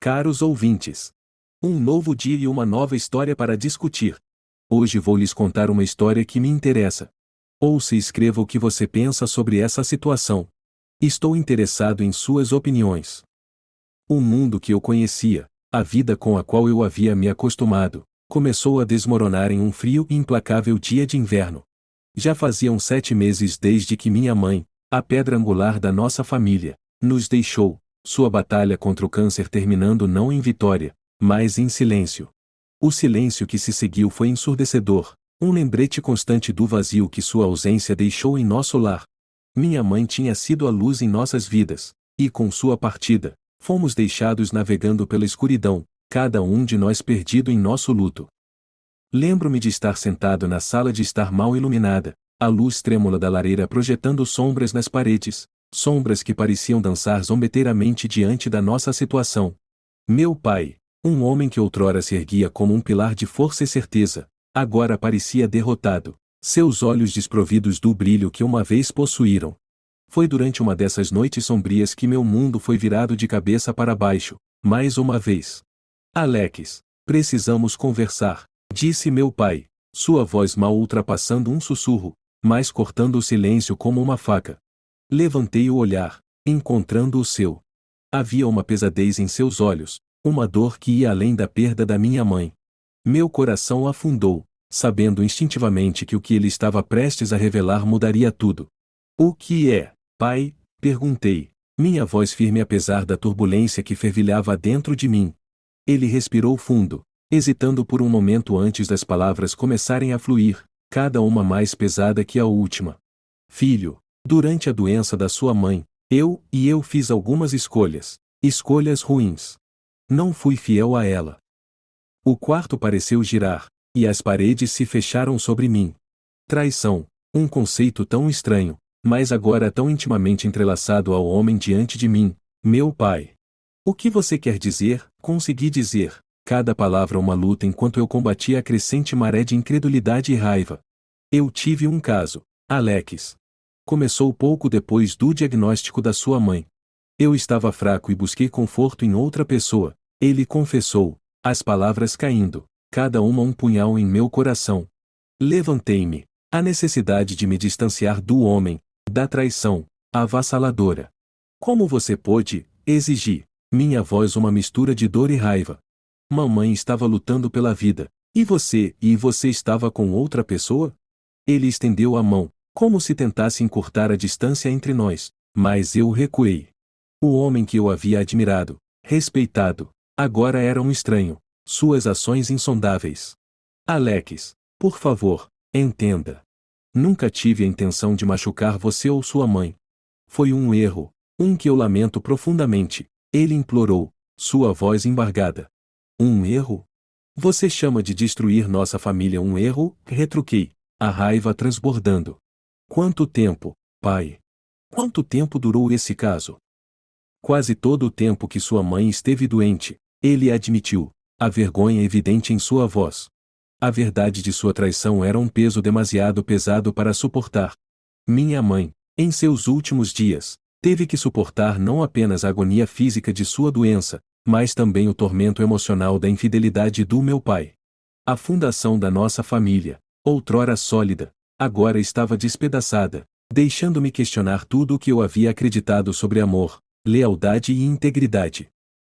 Caros ouvintes, um novo dia e uma nova história para discutir. Hoje vou lhes contar uma história que me interessa. Ouça e escreva o que você pensa sobre essa situação. Estou interessado em suas opiniões. O mundo que eu conhecia, a vida com a qual eu havia me acostumado, começou a desmoronar em um frio e implacável dia de inverno. Já faziam 7 meses desde que minha mãe, a pedra angular da nossa família, nos deixou, sua batalha contra o câncer terminando não em vitória, mas em silêncio. O silêncio que se seguiu foi ensurdecedor, um lembrete constante do vazio que sua ausência deixou em nosso lar. Minha mãe tinha sido a luz em nossas vidas, e com sua partida, fomos deixados navegando pela escuridão, cada um de nós perdido em nosso luto. Lembro-me de estar sentado na sala de estar mal iluminada, a luz trêmula da lareira projetando sombras nas paredes, sombras que pareciam dançar zombeteiramente diante da nossa situação. Meu pai, um homem que outrora se erguia como um pilar de força e certeza, agora parecia derrotado, seus olhos desprovidos do brilho que uma vez possuíram. Foi durante uma dessas noites sombrias que meu mundo foi virado de cabeça para baixo, mais uma vez. Alex, precisamos conversar, disse meu pai, sua voz mal ultrapassando um sussurro, mas cortando o silêncio como uma faca. Levantei o olhar, encontrando o seu. Havia uma pesadez em seus olhos, uma dor que ia além da perda da minha mãe. Meu coração afundou, sabendo instintivamente que o que ele estava prestes a revelar mudaria tudo. O que é, pai? Perguntei, minha voz firme apesar da turbulência que fervilhava dentro de mim. Ele respirou fundo, hesitando por um momento antes das palavras começarem a fluir, cada uma mais pesada que a última. Filho, durante a doença da sua mãe, eu fiz algumas escolhas ruins. Não fui fiel a ela. O quarto pareceu girar, e as paredes se fecharam sobre mim. Traição, um conceito tão estranho, mas agora tão intimamente entrelaçado ao homem diante de mim, meu pai. O que você quer dizer? Consegui dizer, cada palavra uma luta enquanto eu combatia a crescente maré de incredulidade e raiva. Eu tive um caso, Alex. Começou pouco depois do diagnóstico da sua mãe. Eu estava fraco e busquei conforto em outra pessoa, ele confessou, as palavras caindo, cada uma um punhal em meu coração. Levantei-me, a necessidade de me distanciar do homem, da traição, avassaladora. Como você pôde? Exigi, minha voz uma mistura de dor e raiva. Mamãe estava lutando pela vida, e você estava com outra pessoa? Ele estendeu a mão, como se tentasse encurtar a distância entre nós, mas eu recuei. O homem que eu havia admirado, respeitado, agora era um estranho, suas ações insondáveis. Alex, por favor, entenda. Nunca tive a intenção de machucar você ou sua mãe. Foi um erro, um que eu lamento profundamente, ele implorou, sua voz embargada. Um erro? Você chama de destruir nossa família um erro? Retruquei, a raiva transbordando. Quanto tempo, pai? Quanto tempo durou esse caso? Quase todo o tempo que sua mãe esteve doente, ele admitiu, a vergonha evidente em sua voz. A verdade de sua traição era um peso demasiado pesado para suportar. Minha mãe, em seus últimos dias, teve que suportar não apenas a agonia física de sua doença, mas também o tormento emocional da infidelidade do meu pai. A fundação da nossa família, outrora sólida, agora estava despedaçada, deixando-me questionar tudo o que eu havia acreditado sobre amor, lealdade e integridade.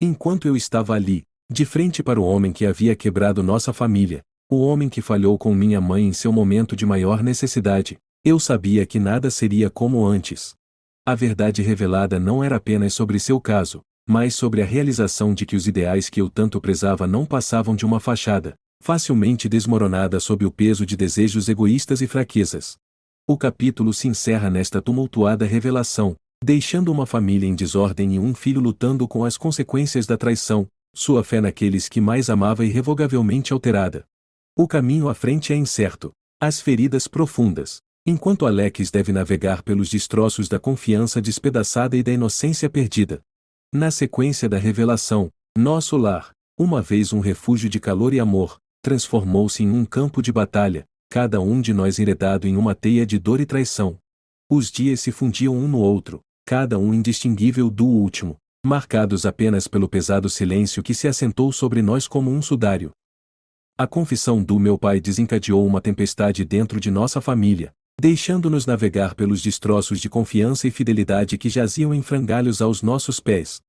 Enquanto eu estava ali, de frente para o homem que havia quebrado nossa família, o homem que falhou com minha mãe em seu momento de maior necessidade, eu sabia que nada seria como antes. A verdade revelada não era apenas sobre seu caso, mas sobre a realização de que os ideais que eu tanto prezava não passavam de uma fachada, facilmente desmoronada sob o peso de desejos egoístas e fraquezas. O capítulo se encerra nesta tumultuada revelação, deixando uma família em desordem e um filho lutando com as consequências da traição, sua fé naqueles que mais amava irrevogavelmente alterada. O caminho à frente é incerto, as feridas profundas, enquanto Alex deve navegar pelos destroços da confiança despedaçada e da inocência perdida. Na sequência da revelação, nosso lar, uma vez um refúgio de calor e amor, transformou-se em um campo de batalha, cada um de nós enredado em uma teia de dor e traição. Os dias se fundiam um no outro, cada um indistinguível do último, marcados apenas pelo pesado silêncio que se assentou sobre nós como um sudário. A confissão do meu pai desencadeou uma tempestade dentro de nossa família, deixando-nos navegar pelos destroços de confiança e fidelidade que jaziam em frangalhos aos nossos pés.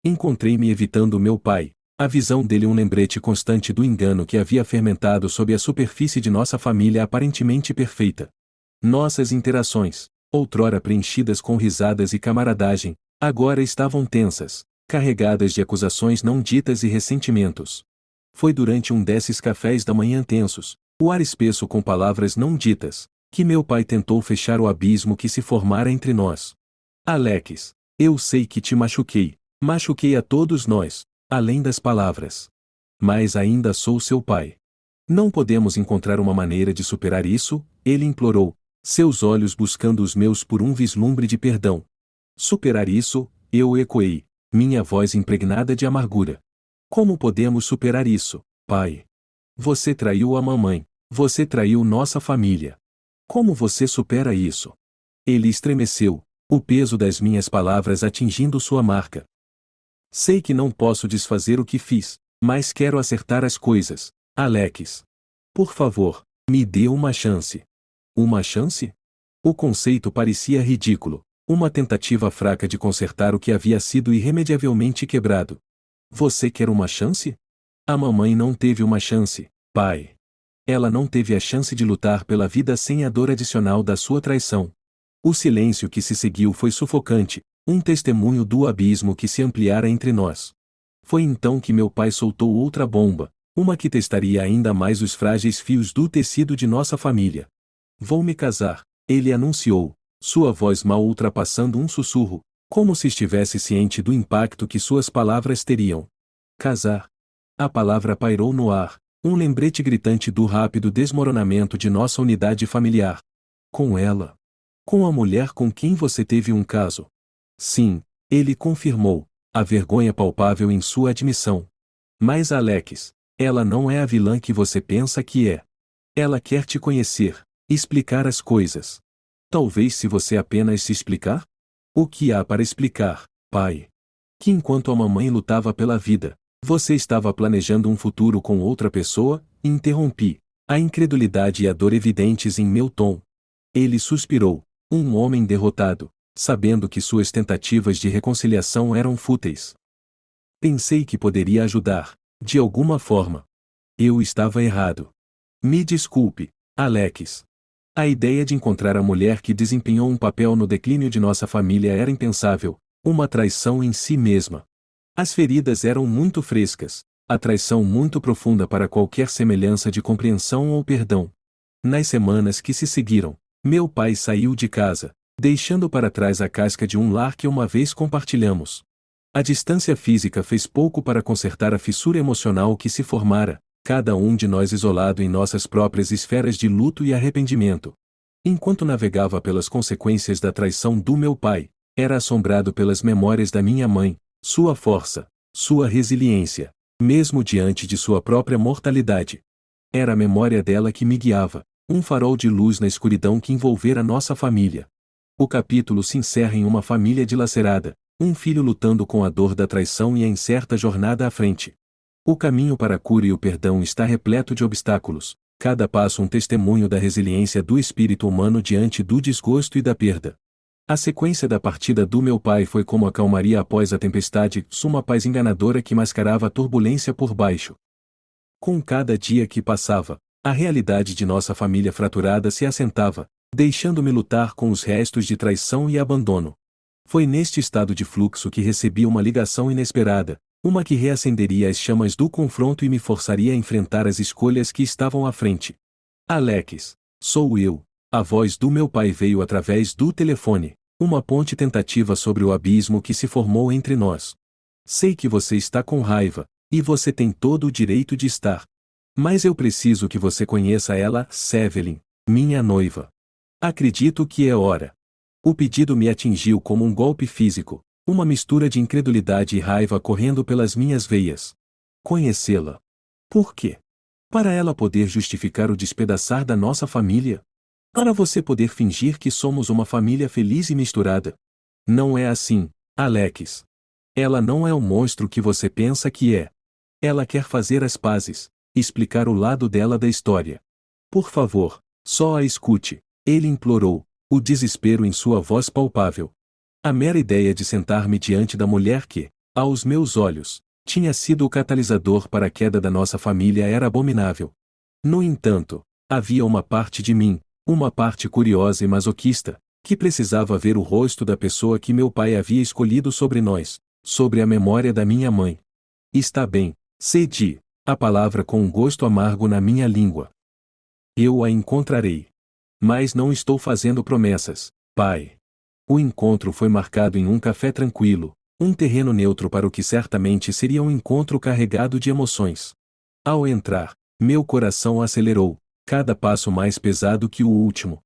Encontrei-me evitando meu pai, a visão dele um lembrete constante do engano que havia fermentado sob a superfície de nossa família aparentemente perfeita. Nossas interações, outrora preenchidas com risadas e camaradagem, agora estavam tensas, carregadas de acusações não ditas e ressentimentos. Foi durante um desses cafés da manhã tensos, o ar espesso com palavras não ditas, que meu pai tentou fechar o abismo que se formara entre nós. Alex, eu sei que te machuquei a todos nós, além das palavras. Mas ainda sou seu pai. Não podemos encontrar uma maneira de superar isso? Ele implorou, seus olhos buscando os meus por um vislumbre de perdão. Superar isso? Eu ecoei, minha voz impregnada de amargura. Como podemos superar isso, pai? Você traiu a mamãe. Você traiu nossa família. Como você supera isso? Ele estremeceu, o peso das minhas palavras atingindo sua marca. Sei que não posso desfazer o que fiz, mas quero acertar as coisas, Alex. Por favor, me dê uma chance. Uma chance? O conceito parecia ridículo, uma tentativa fraca de consertar o que havia sido irremediavelmente quebrado. Você quer uma chance? A mamãe não teve uma chance, pai. Ela não teve a chance de lutar pela vida sem a dor adicional da sua traição. O silêncio que se seguiu foi sufocante, um testemunho do abismo que se ampliara entre nós. Foi então que meu pai soltou outra bomba, uma que testaria ainda mais os frágeis fios do tecido de nossa família. Vou me casar, ele anunciou, sua voz mal ultrapassando um sussurro, como se estivesse ciente do impacto que suas palavras teriam. Casar. A palavra pairou no ar, um lembrete gritante do rápido desmoronamento de nossa unidade familiar. Com ela. Com a mulher com quem você teve um caso. Sim, ele confirmou, a vergonha palpável em sua admissão. Mas Alex, ela não é a vilã que você pensa que é. Ela quer te conhecer, explicar as coisas. Talvez se você apenas se explicar? O que há para explicar, pai? Que enquanto a mamãe lutava pela vida, você estava planejando um futuro com outra pessoa? Interrompi, a incredulidade e a dor evidentes em meu tom. Ele suspirou, um homem derrotado, sabendo que suas tentativas de reconciliação eram fúteis. Pensei que poderia ajudar, de alguma forma. Eu estava errado. Me desculpe, Alex. A ideia de encontrar a mulher que desempenhou um papel no declínio de nossa família era impensável, uma traição em si mesma. As feridas eram muito frescas, a traição muito profunda para qualquer semelhança de compreensão ou perdão. Nas semanas que se seguiram, meu pai saiu de casa, deixando para trás a casca de um lar que uma vez compartilhamos. A distância física fez pouco para consertar a fissura emocional que se formara, cada um de nós isolado em nossas próprias esferas de luto e arrependimento. Enquanto navegava pelas consequências da traição do meu pai, era assombrado pelas memórias da minha mãe, sua força, sua resiliência, mesmo diante de sua própria mortalidade. Era a memória dela que me guiava, um farol de luz na escuridão que envolvera nossa família. O capítulo se encerra em uma família dilacerada, um filho lutando com a dor da traição e a incerta jornada à frente. O caminho para a cura e o perdão está repleto de obstáculos, cada passo um testemunho da resiliência do espírito humano diante do desgosto e da perda. A sequência da partida do meu pai foi como a calmaria após a tempestade, uma paz enganadora que mascarava a turbulência por baixo. Com cada dia que passava, a realidade de nossa família fraturada se assentava, deixando-me lutar com os restos de traição e abandono. Foi neste estado de fluxo que recebi uma ligação inesperada, uma que reacenderia as chamas do confronto e me forçaria a enfrentar as escolhas que estavam à frente. Alex, sou eu. A voz do meu pai veio através do telefone, uma ponte tentativa sobre o abismo que se formou entre nós. Sei que você está com raiva, e você tem todo o direito de estar. Mas eu preciso que você conheça ela, Sevelin, minha noiva. Acredito que é hora. O pedido me atingiu como um golpe físico, uma mistura de incredulidade e raiva correndo pelas minhas veias. Conhecê-la. Por quê? Para ela poder justificar o despedaçar da nossa família? Para você poder fingir que somos uma família feliz e misturada? Não é assim, Alex. Ela não é o monstro que você pensa que é. Ela quer fazer as pazes, explicar o lado dela da história. Por favor, só a escute, ele implorou, o desespero em sua voz palpável. A mera ideia de sentar-me diante da mulher que, aos meus olhos, tinha sido o catalisador para a queda da nossa família era abominável. No entanto, havia uma parte de mim, uma parte curiosa e masoquista, que precisava ver o rosto da pessoa que meu pai havia escolhido sobre nós, sobre a memória da minha mãe. Está bem, cedi, a palavra com um gosto amargo na minha língua. Eu a encontrarei. Mas não estou fazendo promessas, pai. O encontro foi marcado em um café tranquilo, um terreno neutro para o que certamente seria um encontro carregado de emoções. Ao entrar, meu coração acelerou, cada passo mais pesado que o último.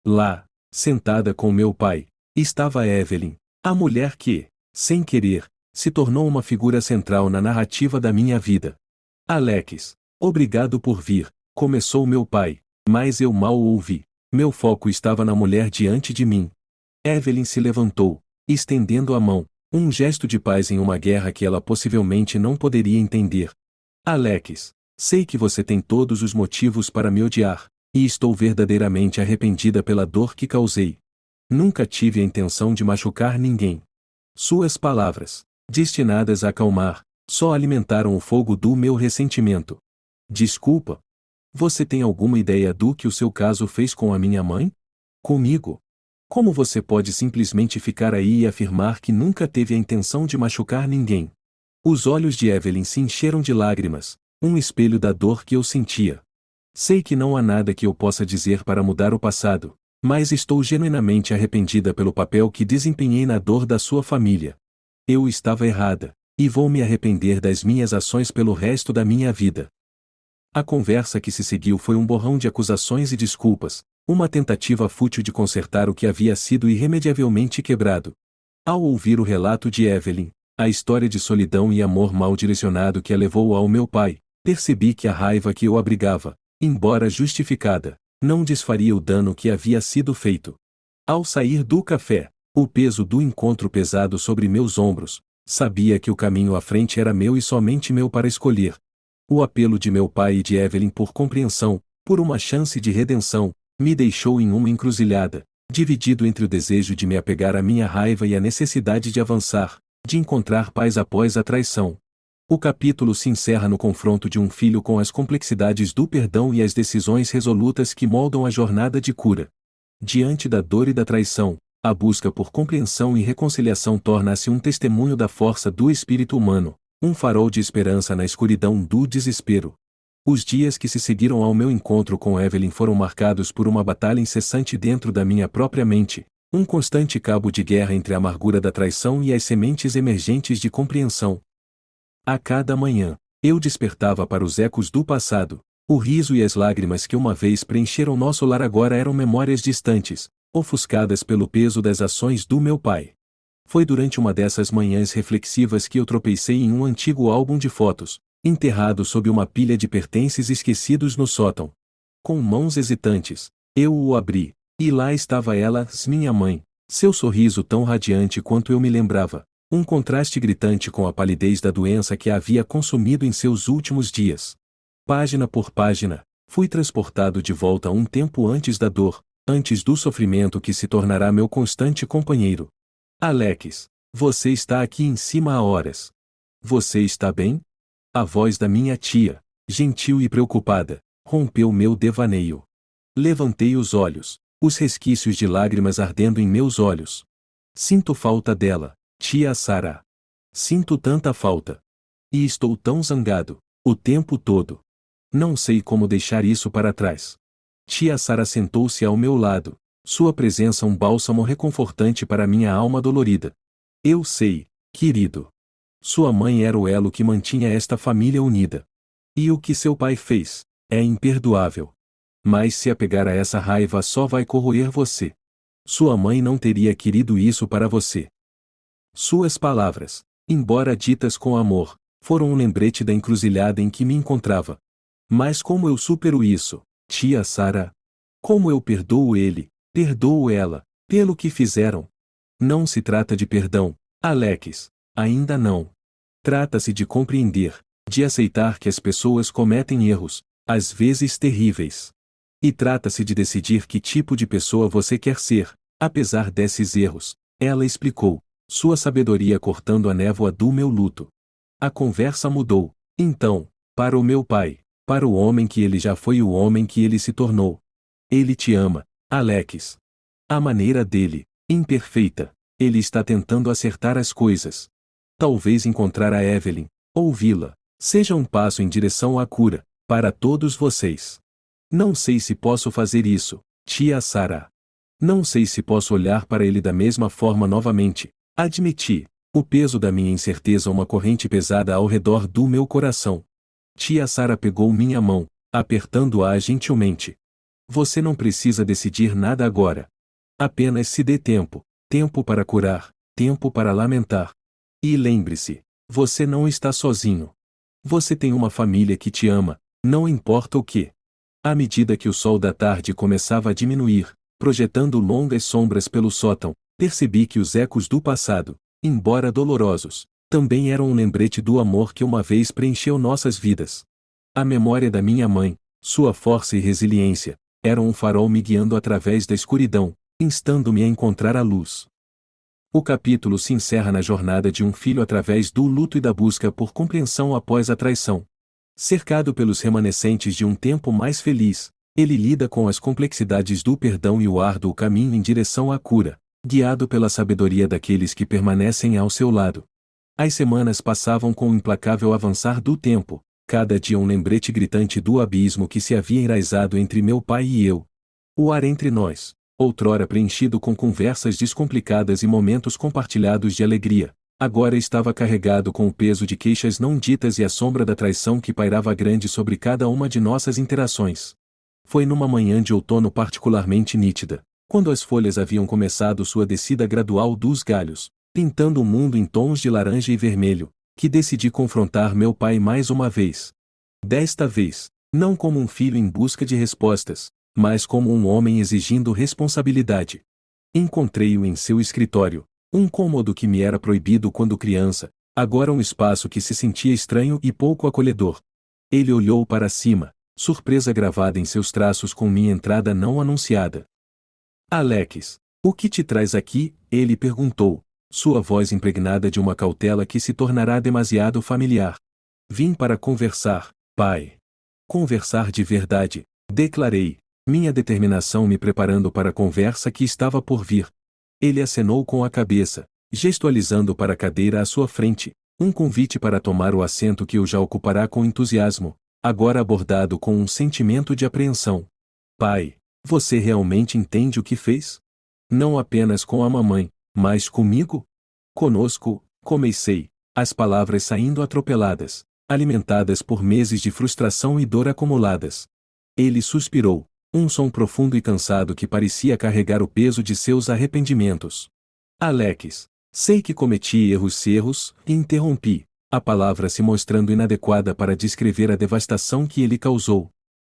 Lá, sentada com meu pai, estava Evelyn, a mulher que, sem querer, se tornou uma figura central na narrativa da minha vida. Alex, obrigado por vir, começou meu pai, mas eu mal o ouvi. Meu foco estava na mulher diante de mim. Evelyn se levantou, estendendo a mão, um gesto de paz em uma guerra que ela possivelmente não poderia entender. Alex, sei que você tem todos os motivos para me odiar, e estou verdadeiramente arrependida pela dor que causei. Nunca tive a intenção de machucar ninguém. Suas palavras, destinadas a acalmar, só alimentaram o fogo do meu ressentimento. Desculpa. Você tem alguma ideia do que o seu caso fez com a minha mãe? Comigo? Como você pode simplesmente ficar aí e afirmar que nunca teve a intenção de machucar ninguém? Os olhos de Evelyn se encheram de lágrimas, um espelho da dor que eu sentia. Sei que não há nada que eu possa dizer para mudar o passado, mas estou genuinamente arrependida pelo papel que desempenhei na dor da sua família. Eu estava errada, e vou me arrepender das minhas ações pelo resto da minha vida. A conversa que se seguiu foi um borrão de acusações e desculpas, uma tentativa fútil de consertar o que havia sido irremediavelmente quebrado. Ao ouvir o relato de Evelyn, a história de solidão e amor mal direcionado que a levou ao meu pai, percebi que a raiva que eu abrigava, embora justificada, não desfaria o dano que havia sido feito. Ao sair do café, o peso do encontro pesado sobre meus ombros, sabia que o caminho à frente era meu e somente meu para escolher. O apelo de meu pai e de Evelyn por compreensão, por uma chance de redenção, me deixou em uma encruzilhada, dividido entre o desejo de me apegar à minha raiva e a necessidade de avançar, de encontrar paz após a traição. O capítulo se encerra no confronto de um filho com as complexidades do perdão e as decisões resolutas que moldam a jornada de cura. Diante da dor e da traição, a busca por compreensão e reconciliação torna-se um testemunho da força do espírito humano, um farol de esperança na escuridão do desespero. Os dias que se seguiram ao meu encontro com Evelyn foram marcados por uma batalha incessante dentro da minha própria mente, um constante cabo de guerra entre a amargura da traição e as sementes emergentes de compreensão. A cada manhã, eu despertava para os ecos do passado, o riso e as lágrimas que uma vez preencheram nosso lar agora eram memórias distantes, ofuscadas pelo peso das ações do meu pai. Foi durante uma dessas manhãs reflexivas que eu tropecei em um antigo álbum de fotos, enterrado sob uma pilha de pertences esquecidos no sótão. Com mãos hesitantes, eu o abri, e lá estava ela, minha mãe, seu sorriso tão radiante quanto eu me lembrava, um contraste gritante com a palidez da doença que a havia consumido em seus últimos dias. Página por página, fui transportado de volta um tempo antes da dor, antes do sofrimento que se tornará meu constante companheiro. Alex, você está aqui em cima há horas. Você está bem? A voz da minha tia, gentil e preocupada, rompeu meu devaneio. Levantei os olhos, os resquícios de lágrimas ardendo em meus olhos. Sinto falta dela, tia Sara. Sinto tanta falta. E estou tão zangado, o tempo todo. Não sei como deixar isso para trás. Tia Sara sentou-se ao meu lado, sua presença um bálsamo reconfortante para minha alma dolorida. Eu sei, querido. Sua mãe era o elo que mantinha esta família unida. E o que seu pai fez é imperdoável. Mas se apegar a essa raiva só vai corroer você. Sua mãe não teria querido isso para você. Suas palavras, embora ditas com amor, foram um lembrete da encruzilhada em que me encontrava. Mas como eu supero isso, tia Sara? Como eu perdoo ele, perdoo ela, pelo que fizeram? Não se trata de perdão, Alex. ainda não. Trata-se de compreender, de aceitar que as pessoas cometem erros, às vezes terríveis. E trata-se de decidir que tipo de pessoa você quer ser, apesar desses erros, ela explicou, sua sabedoria cortando a névoa do meu luto. A conversa mudou, então, para o meu pai, para o homem que ele já foi e o homem que ele se tornou. Ele te ama, Alex. A maneira dele, imperfeita, ele está tentando acertar as coisas. Talvez encontrar a Evelyn, ouvi-la, seja um passo em direção à cura, para todos vocês. Não sei se posso fazer isso, tia Sarah. Não sei se posso olhar para ele da mesma forma novamente, admiti, o peso da minha incerteza uma corrente pesada ao redor do meu coração. Tia Sarah pegou minha mão, apertando-a gentilmente. Você não precisa decidir nada agora. Apenas se dê tempo, tempo para curar, tempo para lamentar. E lembre-se, você não está sozinho. Você tem uma família que te ama, não importa o que. À medida que o sol da tarde começava a diminuir, projetando longas sombras pelo sótão, percebi que os ecos do passado, embora dolorosos, também eram um lembrete do amor que uma vez preencheu nossas vidas. A memória da minha mãe, sua força e resiliência, eram um farol me guiando através da escuridão, instando-me a encontrar a luz. O capítulo se encerra na jornada de um filho através do luto e da busca por compreensão após a traição. Cercado pelos remanescentes de um tempo mais feliz, ele lida com as complexidades do perdão e o árduo caminho em direção à cura, guiado pela sabedoria daqueles que permanecem ao seu lado. As semanas passavam com o implacável avançar do tempo, cada dia um lembrete gritante do abismo que se havia enraizado entre meu pai e eu. O ar entre nós, outrora preenchido com conversas descomplicadas e momentos compartilhados de alegria, agora estava carregado com o peso de queixas não ditas e a sombra da traição que pairava grande sobre cada uma de nossas interações. Foi numa manhã de outono particularmente nítida, quando as folhas haviam começado sua descida gradual dos galhos, pintando o mundo em tons de laranja e vermelho, que decidi confrontar meu pai mais uma vez. Desta vez, não como um filho em busca de respostas, mas como um homem exigindo responsabilidade. Encontrei-o em seu escritório, um cômodo que me era proibido quando criança, agora um espaço que se sentia estranho e pouco acolhedor. Ele olhou para cima, surpresa gravada em seus traços com minha entrada não anunciada. Alex, o que te traz aqui? Ele perguntou, sua voz impregnada de uma cautela que se tornará demasiado familiar. Vim para conversar, pai. Conversar de verdade, declarei, minha determinação me preparando para a conversa que estava por vir. Ele acenou com a cabeça, gestualizando para a cadeira à sua frente, um convite para tomar o assento que o já ocupará com entusiasmo, agora abordado com um sentimento de apreensão. Pai, você realmente entende o que fez? Não apenas com a mamãe, mas comigo? Conosco, comecei, as palavras saindo atropeladas, alimentadas por meses de frustração e dor acumuladas. Ele suspirou, um som profundo e cansado que parecia carregar o peso de seus arrependimentos. Alex, sei que cometi erros, e interrompi, a palavra se mostrando inadequada para descrever a devastação que ele causou.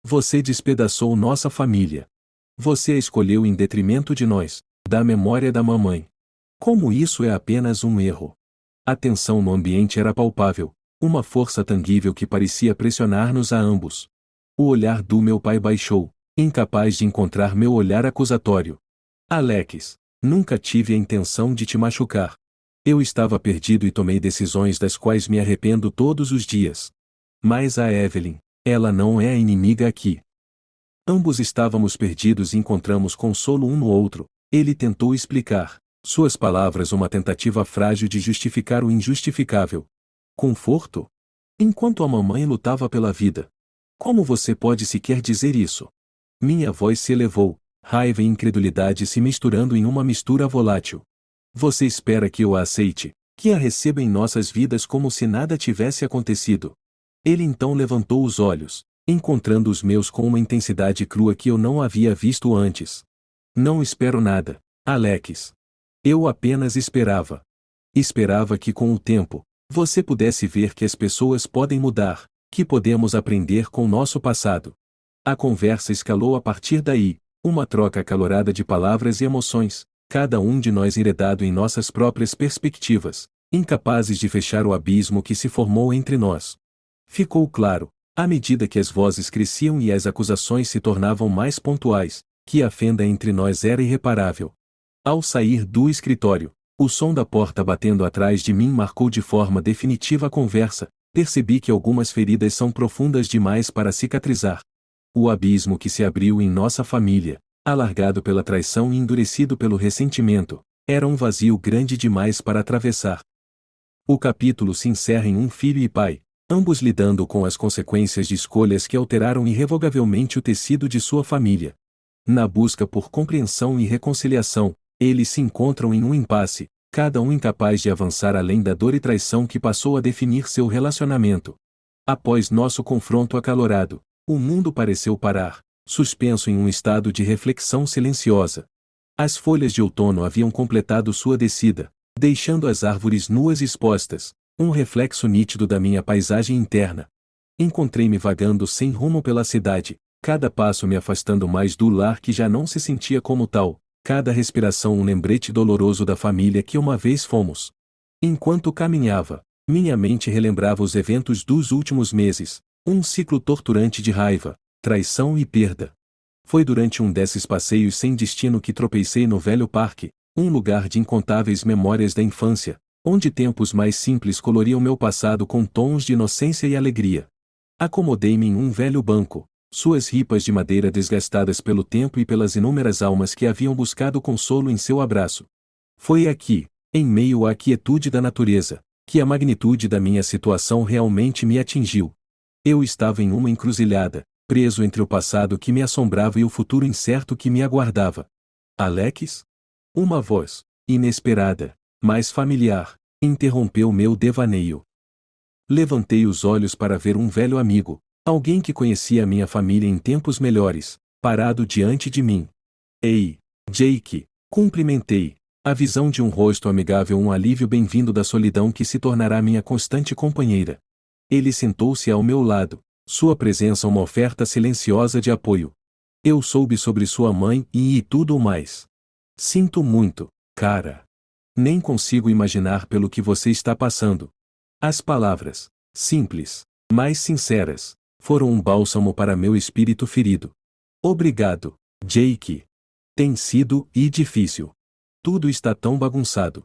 Você despedaçou nossa família. Você a escolheu em detrimento de nós, da memória da mamãe. Como isso é apenas um erro? A tensão no ambiente era palpável, uma força tangível que parecia pressionar-nos a ambos. O olhar do meu pai baixou, incapaz de encontrar meu olhar acusatório. Alex, nunca tive a intenção de te machucar. Eu estava perdido e tomei decisões das quais me arrependo todos os dias. Mas a Evelyn, ela não é a inimiga aqui. Ambos estávamos perdidos e encontramos consolo um no outro, ele tentou explicar, suas palavras uma tentativa frágil de justificar o injustificável. Conforto? Enquanto a mamãe lutava pela vida. Como você pode sequer dizer isso? Minha voz se elevou, raiva e incredulidade se misturando em uma mistura volátil. Você espera que eu a aceite, que a receba em nossas vidas como se nada tivesse acontecido. Ele então levantou os olhos, encontrando os meus com uma intensidade crua que eu não havia visto antes. Não espero nada, Alex. Eu apenas esperava. Esperava que com o tempo, você pudesse ver que as pessoas podem mudar, que podemos aprender com nosso passado. A conversa escalou a partir daí, uma troca acalorada de palavras e emoções, cada um de nós enredado em nossas próprias perspectivas, incapazes de fechar o abismo que se formou entre nós. Ficou claro, à medida que as vozes cresciam e as acusações se tornavam mais pontuais, que a fenda entre nós era irreparável. Ao sair do escritório, o som da porta batendo atrás de mim marcou de forma definitiva a conversa. Percebi que algumas feridas são profundas demais para cicatrizar. O abismo que se abriu em nossa família, alargado pela traição e endurecido pelo ressentimento, era um vazio grande demais para atravessar. O capítulo se encerra em um filho e pai, ambos lidando com as consequências de escolhas que alteraram irrevogavelmente o tecido de sua família. Na busca por compreensão e reconciliação, eles se encontram em um impasse, cada um incapaz de avançar além da dor e traição que passou a definir seu relacionamento. Após nosso confronto acalorado, o mundo pareceu parar, suspenso em um estado de reflexão silenciosa. As folhas de outono haviam completado sua descida, deixando as árvores nuas e expostas, um reflexo nítido da minha paisagem interna. Encontrei-me vagando sem rumo pela cidade, cada passo me afastando mais do lar que já não se sentia como tal, cada respiração um lembrete doloroso da família que uma vez fomos. Enquanto caminhava, minha mente relembrava os eventos dos últimos meses, um ciclo torturante de raiva, traição e perda. Foi durante um desses passeios sem destino que tropecei no velho parque, um lugar de incontáveis memórias da infância, onde tempos mais simples coloriam meu passado com tons de inocência e alegria. Acomodei-me em um velho banco, suas ripas de madeira desgastadas pelo tempo e pelas inúmeras almas que haviam buscado consolo em seu abraço. Foi aqui, em meio à quietude da natureza, que a magnitude da minha situação realmente me atingiu. Eu estava em uma encruzilhada, preso entre o passado que me assombrava e o futuro incerto que me aguardava. Alex? Uma voz, inesperada, mas familiar, interrompeu meu devaneio. Levantei os olhos para ver um velho amigo, alguém que conhecia a minha família em tempos melhores, parado diante de mim. Ei, Jake, cumprimentei, a visão de um rosto amigável um alívio bem-vindo da solidão que se tornará minha constante companheira. Ele sentou-se ao meu lado, sua presença uma oferta silenciosa de apoio. Eu soube sobre sua mãe e tudo o mais. Sinto muito, cara. Nem consigo imaginar pelo que você está passando. As palavras, simples, mas sinceras, foram um bálsamo para meu espírito ferido. Obrigado, Jake. Tem sido difícil. Tudo está tão bagunçado.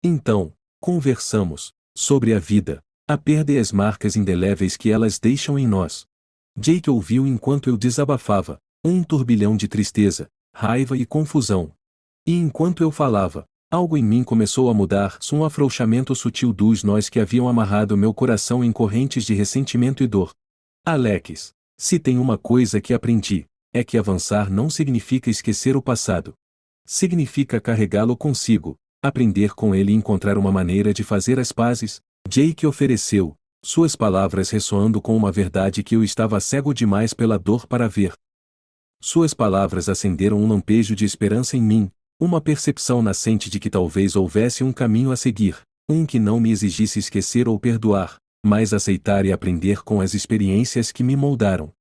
Então, conversamos sobre a vida, a perda e as marcas indeléveis que elas deixam em nós. Jake ouviu enquanto eu desabafava, um turbilhão de tristeza, raiva e confusão. E enquanto eu falava, algo em mim começou a mudar, um afrouxamento sutil dos nós que haviam amarrado meu coração em correntes de ressentimento e dor. Alex, se tem uma coisa que aprendi, é que avançar não significa esquecer o passado. Significa carregá-lo consigo, aprender com ele e encontrar uma maneira de fazer as pazes. Jake ofereceu, suas palavras ressoando com uma verdade que eu estava cego demais pela dor para ver. Suas palavras acenderam um lampejo de esperança em mim, uma percepção nascente de que talvez houvesse um caminho a seguir, um que não me exigisse esquecer ou perdoar, mas aceitar e aprender com as experiências que me moldaram.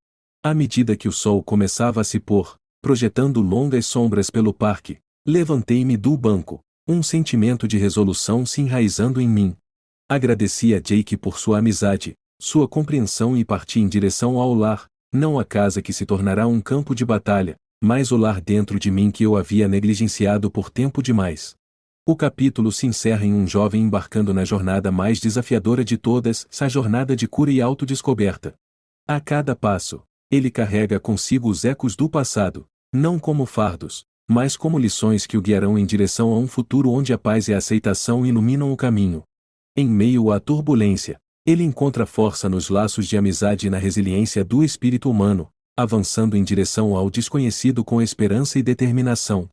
À medida que o sol começava a se pôr, projetando longas sombras pelo parque, levantei-me do banco, um sentimento de resolução se enraizando em mim. Agradeci a Jake por sua amizade, sua compreensão e parti em direção ao lar, não a casa que se tornará um campo de batalha, mas o lar dentro de mim que eu havia negligenciado por tempo demais. O capítulo se encerra em um jovem embarcando na jornada mais desafiadora de todas, a jornada de cura e autodescoberta. A cada passo, ele carrega consigo os ecos do passado, não como fardos, mas como lições que o guiarão em direção a um futuro onde a paz e a aceitação iluminam o caminho. Em meio à turbulência, ele encontra força nos laços de amizade e na resiliência do espírito humano, avançando em direção ao desconhecido com esperança e determinação.